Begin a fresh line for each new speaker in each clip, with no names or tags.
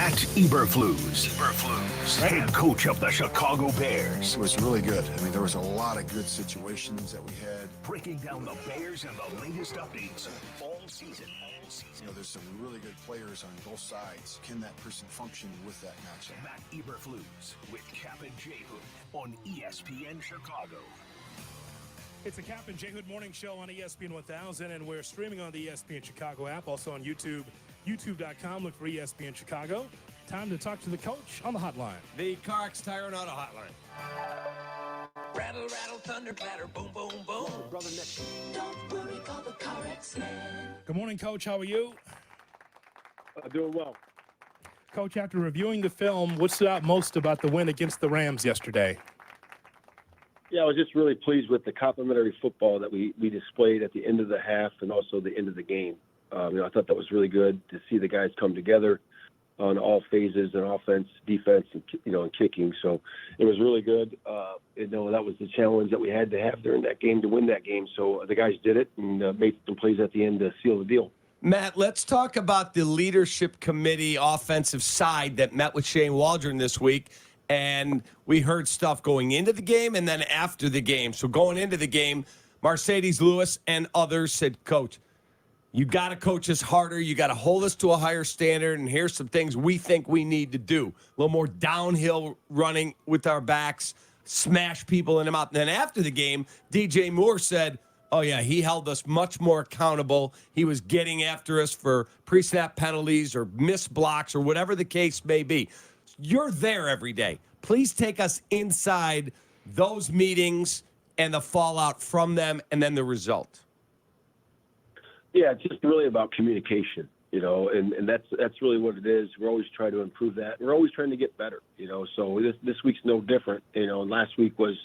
Matt Eberflus, head coach of the Chicago Bears.
It was really good. I mean, there was a lot of good situations that we had.
Breaking down the Bears and the latest updates all season.
You know, there's some really good players on both sides. Can that person function with that matchup?
Matt Eberflus with Kap J on ESPN Chicago.
It's the Kap J Morning Show on ESPN 1000, and we're streaming on the ESPN Chicago app, also on YouTube, youtube.com. Look for ESPN Chicago. Time to talk to the coach on the hotline.
The Carx Tire and Auto Hotline.
Rattle, rattle, thunder, clatter, boom, boom, boom.
Brother Nick.
Don't worry, call the Carx man.
Good morning, Coach. How are you?
Doing well.
Coach, after reviewing the film, what stood out most about the win against the Rams yesterday?
Yeah, I was just really pleased with the complimentary football that we displayed at the end of the half and also the end of the game. I thought that was really good to see the guys come together on all phases in offense, defense, and and kicking. So it was really good. That was the challenge that we had to have during that game to win that game. So the guys did it and made some plays at the end to seal the deal.
Matt, let's talk about the leadership committee offensive side that met with Shane Waldron this week. And we heard stuff going into the game and then after the game. So going into the game, Mercedes Lewis and others said, Coach, you got to coach us harder. You got to hold us to a higher standard. And here's some things we think we need to do. A little more downhill running with our backs, smash people in the mouth. And then after the game, DJ Moore said, oh, yeah, he held us much more accountable. He was getting after us for pre-snap penalties or missed blocks or whatever the case may be. You're there every day. Please take us inside those meetings and the fallout from them and then the result.
Yeah, it's just really about communication, and that's really what it is. We're always trying to improve that. We're always trying to get better, so this week's no different. And last week was,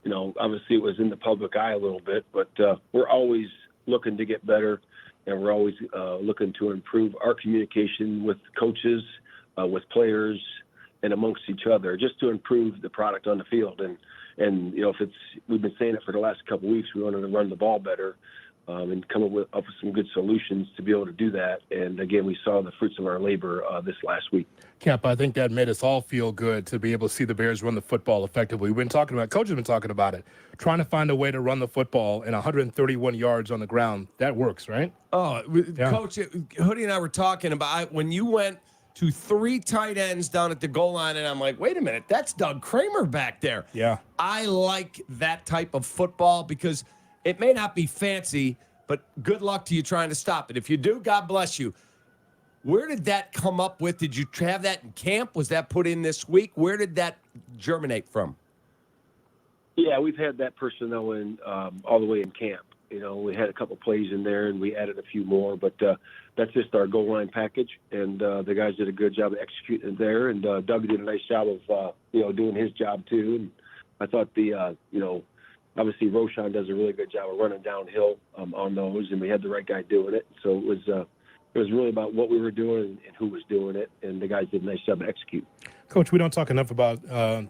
obviously it was in the public eye a little bit, but we're always looking to get better, and we're always looking to improve our communication with coaches, with players, and amongst each other, just to improve the product on the field. And we've been saying it for the last couple of weeks, we wanted to run the ball better and come up with some good solutions to be able to do that. And again, we saw the fruits of our labor this last week.
Kap, I think that made us all feel good to be able to see the Bears run the football effectively. We've been talking about, Coach has been talking about it, trying to find a way to run the football and 131 yards on the ground. That works, right?
Oh, yeah. Coach, Hoodie and I were talking about when you went to 3 tight ends down at the goal line, and I'm like, wait a minute, that's Doug Kramer back there.
Yeah.
I like that type of football because it may not be fancy, but good luck to you trying to stop it. If you do, God bless you. Where did that come up with? Did you have that in camp? Was that put in this week? Where did that germinate from?
Yeah, we've had that personnel in all the way in camp. We had a couple plays in there, and we added a few more, but that's just our goal line package, and the guys did a good job of executing it there, and Doug did a nice job of, doing his job too, and I thought obviously Roshan does a really good job of running downhill on those, and we had the right guy doing it, so it was really about what we were doing and who was doing it, and the guys did a nice job of executing.
Coach, we don't talk enough about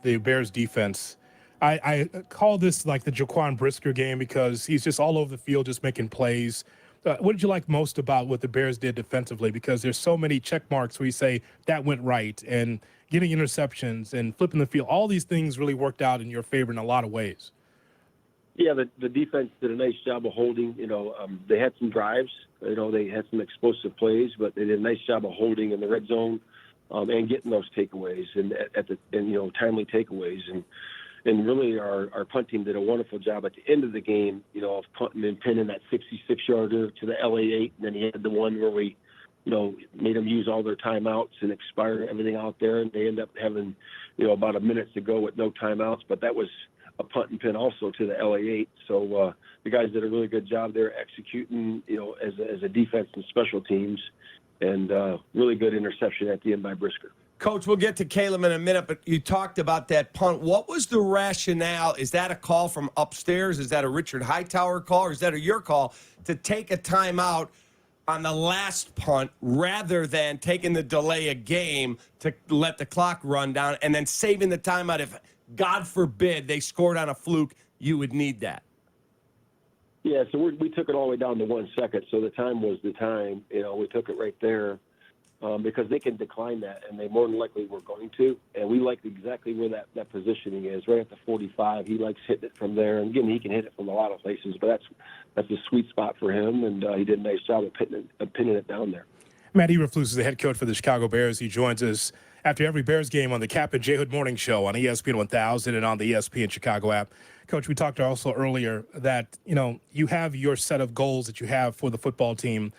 the Bears defense. I call this like the Jaquan Brisker game because he's just all over the field just making plays. What did you like most about what the Bears did defensively? Because there's so many check marks where you say that went right, and getting interceptions and flipping the field. All these things really worked out in your favor in a lot of ways.
Yeah, the defense did a nice job of holding. They had some drives. They had some explosive plays, but they did a nice job of holding in the red zone and getting those takeaways and timely takeaways. And really, our punt team did a wonderful job at the end of the game, of punting and pinning that 66-yarder to the LA8. And then he had the one where we, made them use all their timeouts and expire everything out there. And they end up having, about a minute to go with no timeouts. But that was a punt and pin also to the LA8. So the guys did a really good job there executing, as a defense and special teams. And really good interception at the end by Brisker.
Coach, we'll get to Caleb in a minute, but you talked about that punt. What was the rationale? Is that a call from upstairs? Is that a Richard Hightower call, or is that your call to take a timeout on the last punt rather than taking the delay a game to let the clock run down and then saving the timeout if, God forbid, they scored on a fluke? You would need that.
Yeah, so we took it all the way down to 1 second, so the time was the time. We took it right there. because they can decline that, and they more than likely were going to. And we like exactly where that positioning is, right at the 45. He likes hitting it from there. And again, he can hit it from a lot of places, but that's a sweet spot for him, and he did a nice job of pinning it down there.
Matt Eberflus is the head coach for the Chicago Bears. He joins us after every Bears game on the Kap J Morning Show on ESPN 1000 and on the ESPN Chicago app. Coach, we talked also earlier that, you have your set of goals that you have for the football team.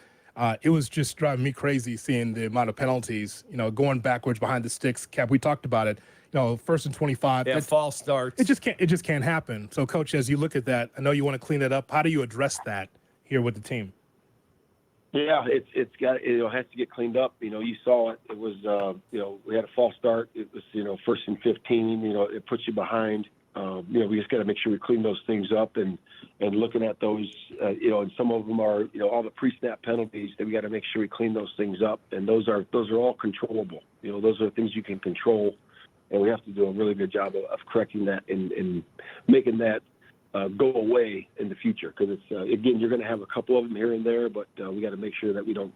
It was just driving me crazy seeing the amount of penalties, going backwards behind the sticks. Cap, we talked about it. 1st and 25.
Yeah, false starts.
It just can't happen. So, Coach, as you look at that, I know you want to clean it up. How do you address that here with the team?
Yeah, it has to get cleaned up. You saw it. It was we had a false start. It was 1st and 15. It puts you behind. We just got to make sure we clean those things up and looking at those, and some of them are, all the pre-snap penalties that we got to make sure we clean those things up. And those are all controllable. Those are things you can control, and we have to do a really good job of correcting that and making that go away in the future. Because it's again, you're going to have a couple of them here and there, but we got to make sure that we don't.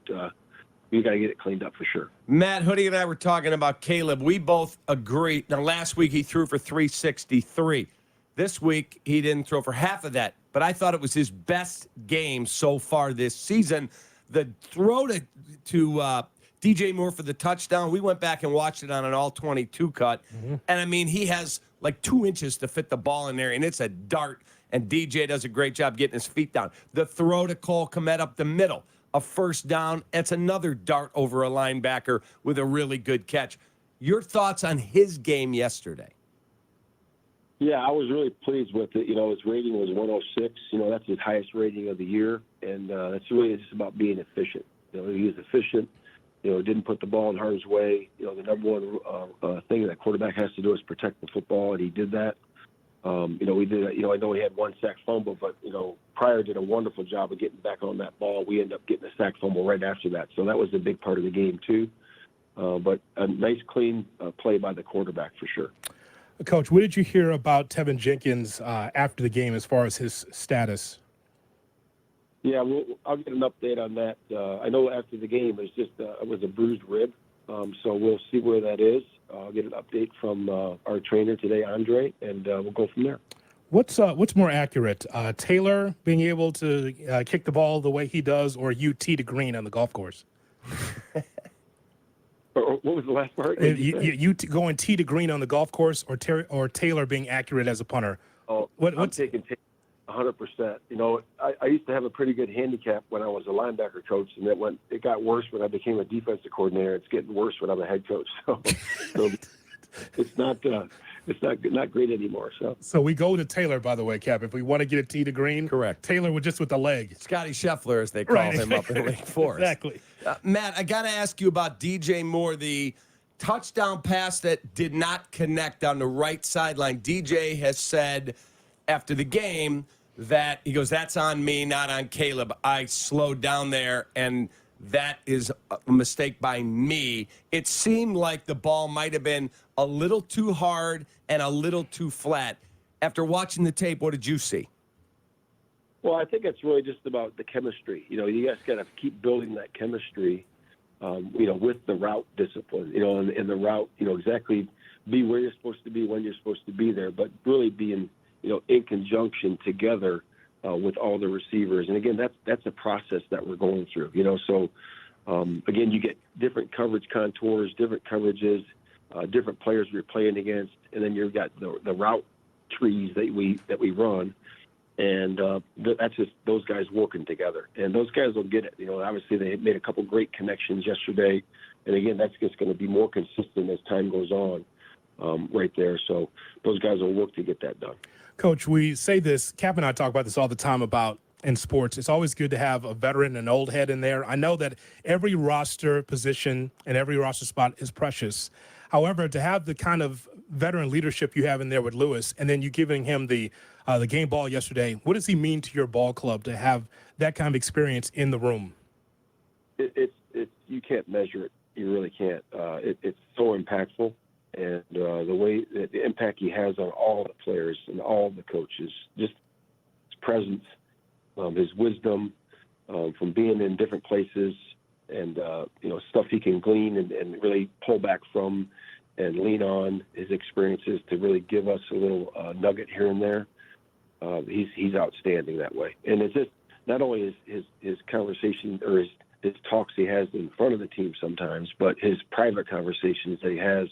We got to get it cleaned up for sure.
Matt, Hoodie and I were talking about Caleb. We both agree. Now, last week he threw for 363. This week he didn't throw for half of that, but I thought it was his best game so far this season. The throw to DJ Moore for the touchdown, we went back and watched it on an all-22 cut, and I mean, he has like 2 inches to fit the ball in there, and it's a dart, and DJ does a great job getting his feet down. The throw to Cole Kmet up the middle, a first down. It's another dart over a linebacker with a really good catch. Your thoughts on his game yesterday?
Yeah, I was really pleased with it. His rating was 106. That's his highest rating of the year, and that's really just about being efficient. He was efficient. Didn't put the ball in harm's way. The number one thing that quarterback has to do is protect the football, and he did that. We did. I know he had 1 sack fumble, but Pryor did a wonderful job of getting back on that ball. We ended up getting a sack fumble right after that, so that was a big part of the game too. But a nice, clean play by the quarterback for sure.
Coach, what did you hear about Teven Jenkins after the game as far as his status?
Yeah, I'll get an update on that. I know after the game it was a bruised rib, so we'll see where that is. I'll get an update from our trainer today, Andre, and we'll go from there.
What's more accurate, Taylor being able to kick the ball the way he does, or you tee to green on the golf course?
What was the last part?
You going tee to green on the golf course, or Taylor being accurate as a punter?
Oh, I'm taking Taylor 100%. I used to have a pretty good handicap when I was a linebacker coach, and it got worse when I became a defensive coordinator. It's getting worse when I'm a head coach. So it's not great anymore.
So we go to Taylor, by the way, Cap. If we want to get a tee to green,
correct.
Taylor with the leg.
Scotty Scheffler, as they call him up in Lake Forest.
Exactly.
Matt, I got to ask you about DJ Moore, the touchdown pass that did not connect on the right sideline. DJ has said after the game that he goes, "That's on me, not on Caleb. I slowed down there, and that is a mistake by me." It seemed like the ball might have been a little too hard and a little too flat. After watching the tape, what did you see?
Well, I think it's really just about the chemistry. You guys got to keep building that chemistry, with the route discipline, and the route, exactly be where you're supposed to be, when you're supposed to be there, but really being, in conjunction together with all the receivers. And again, that's a process that we're going through, So, again, you get different coverage contours, different coverages, different players you're playing against, and then you've got the route trees that we run. And that's just those guys working together. And those guys will get it. Obviously they made a couple great connections yesterday. And, again, that's just going to be more consistent as time goes on right there. So those guys will work to get that done.
Coach, we say this, Cap and I talk about this all the time about in sports. It's always good to have a veteran and an old head in there. I know that every roster position and every roster spot is precious. However, to have the kind of veteran leadership you have in there with Lewis, and then you giving him the game ball yesterday, what does he mean to your ball club to have that kind of experience in the room?
It's you can't measure it. You really can't. It's so impactful, and the way the impact he has on all the players and all the coaches, just his presence, his wisdom, from being in different places, and stuff he can glean and really pull back from and lean on his experiences to really give us a little nugget here and there. He's outstanding that way. And it's just not only his conversation or his talks he has in front of the team sometimes, but his private conversations that he has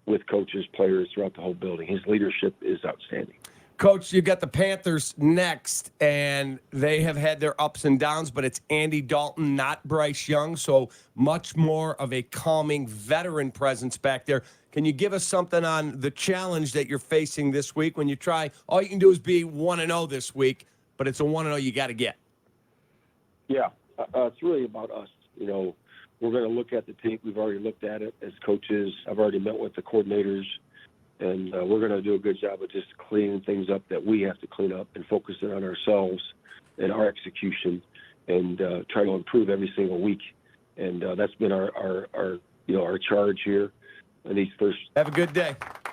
with coaches, players throughout the whole building. His leadership is outstanding.
Coach, you got the Panthers next, and they have had their ups and downs, but it's Andy Dalton, not Bryce Young, so much more of a calming veteran presence back there. Can you give us something on the challenge that you're facing this week when you try? All you can do is be 1-0 this week, but it's a 1-0 you got to get.
Yeah, it's really about us. We're going to look at the tape. We've already looked at it as coaches. I've already met with the coordinators. And we're going to do a good job of just cleaning things up that we have to clean up and focusing on ourselves and our execution and try to improve every single week. And that's been our charge here in these first.
Have a good day.